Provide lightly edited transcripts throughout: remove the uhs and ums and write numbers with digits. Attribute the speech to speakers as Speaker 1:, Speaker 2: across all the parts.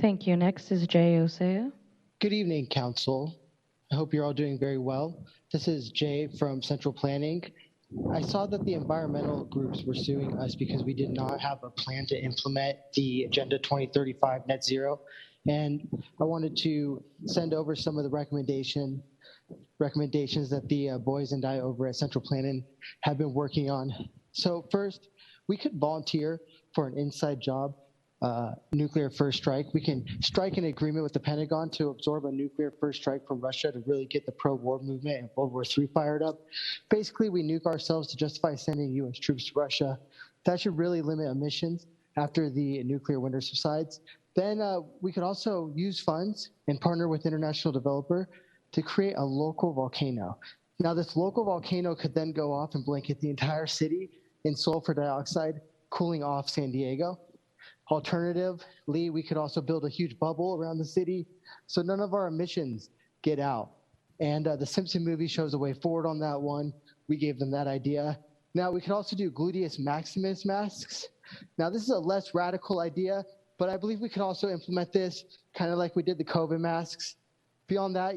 Speaker 1: Thank you. Next is Jay Osea.
Speaker 2: Good evening, Council. I hope you're all doing very well. This is Jay from Central Planning. I saw that the environmental groups were suing us because we did not have a plan to implement the Agenda 2035 net zero. And I wanted to send over some of the recommendations that the boys and I over at Central Planning have been working on. So first, we could volunteer for an inside job, nuclear first strike. We can strike an agreement with the Pentagon to absorb a nuclear first strike from Russia to really get the pro-war movement and World War III fired up. Basically, we nuke ourselves to justify sending U.S. troops to Russia. That should really limit emissions after the nuclear winter subsides. Then we could also use funds and partner with international developer to create a local volcano. Now, this local volcano could then go off and blanket the entire city in sulfur dioxide, cooling off San Diego. Alternatively, we could also build a huge bubble around the city so none of our emissions get out. And the Simpson movie shows a way forward on that one. We gave them that idea. Now, we could also do gluteus maximus masks. Now, this is a less radical idea, but I believe we could also implement this kind of like we did the COVID masks. Beyond that,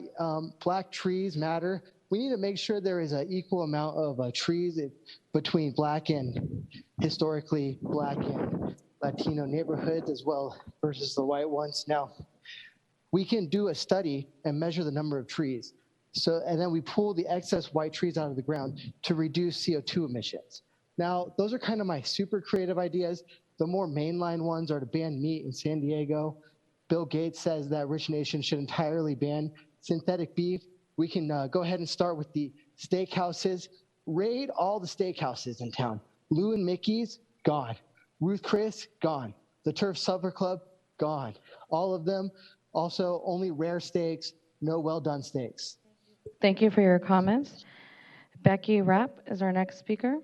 Speaker 2: black trees matter. We need to make sure there is an equal amount of trees between black and historically black and Latino neighborhoods as well versus the white ones. Now, we can do a study and measure the number of trees. And then we pull the excess white trees out of the ground to reduce CO2 emissions. Now, those are kind of my super creative ideas. The more mainline ones are to ban meat in San Diego. Bill Gates says that rich nations should entirely ban synthetic beef. We can go ahead and start with the steakhouses. Raid all the steakhouses in town. Lou and Mickey's, gone. Ruth Chris, gone. The Turf Supper Club, gone. All of them. Also, only rare steaks, no well-done steaks.
Speaker 1: Thank you for your comments. Becky Rapp is our next speaker.